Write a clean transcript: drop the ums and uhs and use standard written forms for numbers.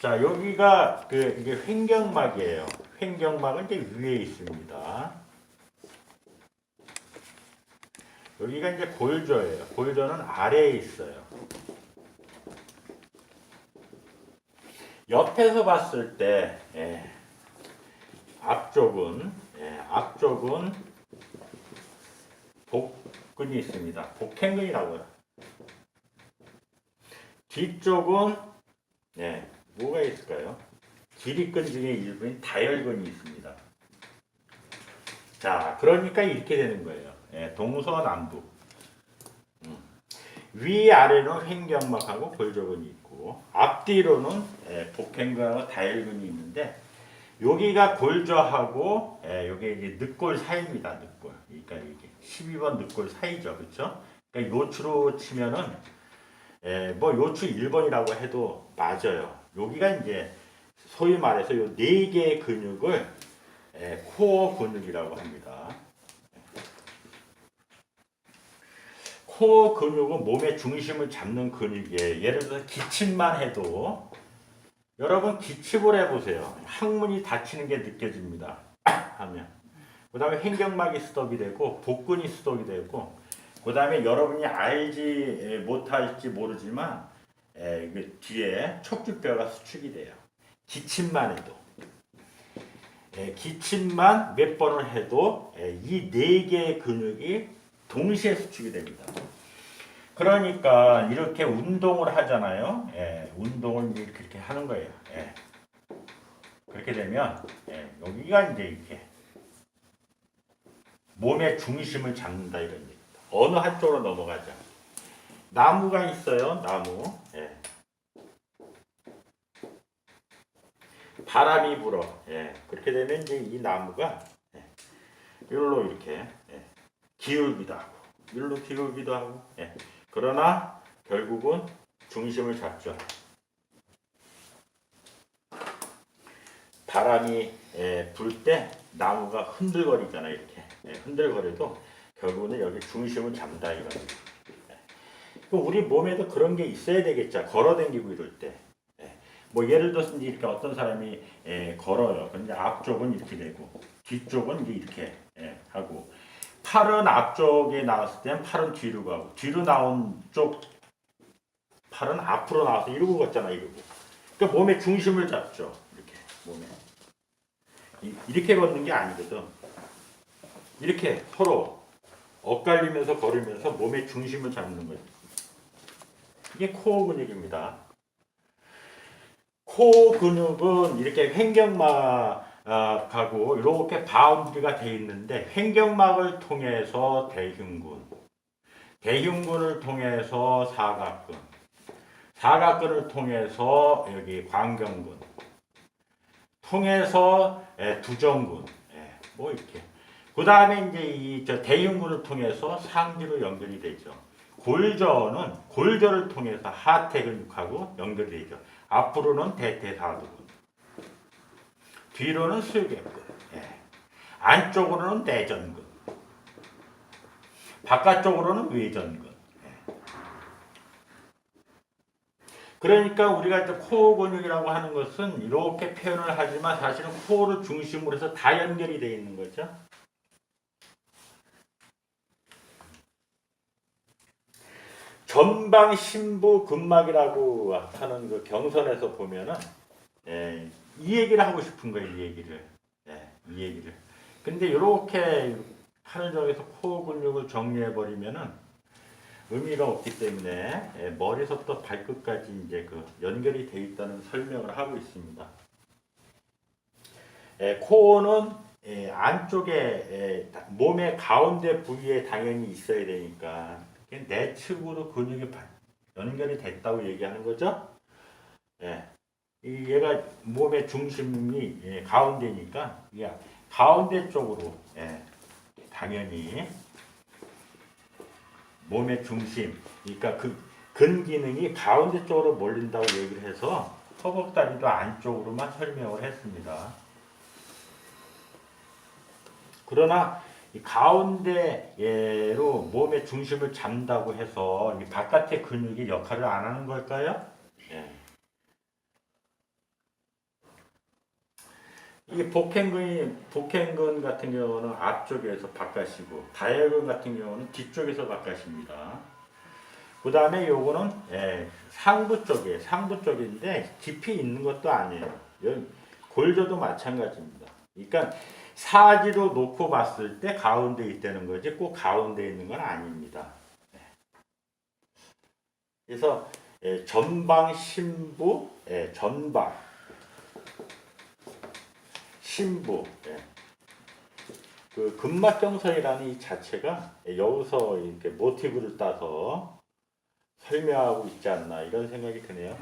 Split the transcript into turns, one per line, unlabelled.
자, 여기가 이게 횡격막이에요. 횡격막은 이제 위에 있습니다. 여기가 이제 골저예요. 골저는 아래에 있어요. 옆에서 봤을 때 앞쪽은 복근이 있습니다. 복행근이라고 해요. 뒤쪽은 뭐가 있을까요? 기립근 중에 일부인 다혈근이 있습니다. 자, 그러니까 이렇게 되는 거예요. 동서남북. 위아래는 횡격막하고 골저근이 있고 앞뒤로는 복행근하고 다혈근이 있는데 여기가 골저하고 여기 이제 늑골 사이입니다. 늑골. 그러니까 이게 12번 늑골 사이죠. 그렇죠? 그러니까 요추로 치면은 뭐 요추 1번이라고 해도 맞아요. 여기가 이제 소위 말해서 요 네 개의 근육을 코어 근육이라고 합니다. 코어 근육은 몸의 중심을 잡는 근육이에요. 예를 들어서 기침만 해도 여러분 기침을 해보세요. 항문이 닫히는 게 느껴집니다. 하면 그 다음에 횡격막이 스톱이 되고 복근이 스톱이 되고 그 다음에 여러분이 알지 못할지 모르지만 뒤에 척추뼈가 수축이 돼요. 기침만 해도 기침만 몇 번을 해도 이 네 개의 근육이 동시에 수축이 됩니다. 그러니까 이렇게 운동을 하잖아요. 운동을 이렇게 하는 거예요. 그렇게 되면 여기가 이제 이렇게 몸의 중심을 잡는다 이런 얘기입니다. 어느 한쪽으로 넘어가자. 나무가 있어요. 나무. 바람이 불어. 그렇게 되면 이제 이 나무가 이리로 이렇게 기울기도 하고 이리로 기울기도 하고 그러나 결국은 중심을 잡죠. 바람이 불 때 나무가 흔들거리잖아요. 이렇게 흔들거려도 결국은 여기 중심을 잡는다 이거예요. 우리 몸에도 그런 게 있어야 되겠죠. 걸어다니고 이럴 때. 뭐 예를 들어서 이렇게 어떤 사람이 걸어요. 근데 앞쪽은 이렇게 되고 뒤쪽은 이제 이렇게 하고 팔은 앞쪽에 나왔을 때는 팔은 뒤로 가고 뒤로 나온 쪽 팔은 앞으로 나와서 이러고 걷잖아 이러고. 그러니까 몸의 중심을 잡죠. 이렇게 몸에 이렇게 걷는 게 아니거든. 이렇게 서로 엇갈리면서 걸으면서 몸의 중심을 잡는 거죠. 이게 코어 근육입니다. 코어 근육은 이렇게 횡격막하고 이렇게 바운드가 되어 있는데 횡격막을 통해서 대흉근, 대흉근을 통해서 사각근, 사각근을 통해서 여기 광경근, 통해서 두정근, 뭐 이렇게. 그 다음에 이제 이 대흉근을 통해서 상지로 연결이 되죠. 골저는 골저를 통해서 하태 근육하고 연결이 되죠. 앞으로는 대퇴사두근, 뒤로는 슬개근, 안쪽으로는 내전근, 바깥쪽으로는 외전근. 그러니까 우리가 이제 코어 근육이라고 하는 것은 이렇게 표현을 하지만 사실은 코어를 중심으로 해서 다 연결이 되어 있는 거죠. 전방 심부 근막이라고 하는 그 경선에서 보면은 이 얘기를 하고 싶은 거예요. 이 얘기를. 이 얘기를. 근데 이렇게 하는 중에서 코어 근육을 정리해 버리면은 의미가 없기 때문에 머리서부터 발끝까지 이제 그 연결이 돼 있다는 설명을 하고 있습니다. 코어는 안쪽에 몸의 가운데 부위에 당연히 있어야 되니까 내측으로 근육이 연결이 됐다고 얘기하는 거죠. 얘가 몸의 중심이 가운데니까 가운데 쪽으로 당연히 몸의 중심, 그러니까 그 근 기능이 가운데 쪽으로 몰린다고 얘기를 해서 허벅다리도 안쪽으로만 설명을 했습니다. 그러나 이 가운데로 몸의 중심을 잡는다고 해서 이 바깥의 근육이 역할을 안 하는 걸까요? 이게 복행근 같은 경우는 앞쪽에서 바깥이고 다이아근 같은 경우는 뒤쪽에서 바깥입니다. 그 다음에 요거는 상부 쪽인데 깊이 있는 것도 아니에요. 골저도 마찬가지입니다. 그러니까 사지로 놓고 봤을 때 가운데 있다는 거지 꼭 가운데 있는 건 아닙니다. 그래서 전방 신부, 전방 신부, 그 근막경설이라는 이 자체가 여기서 이렇게 모티브를 따서 설명하고 있지 않나 이런 생각이 드네요.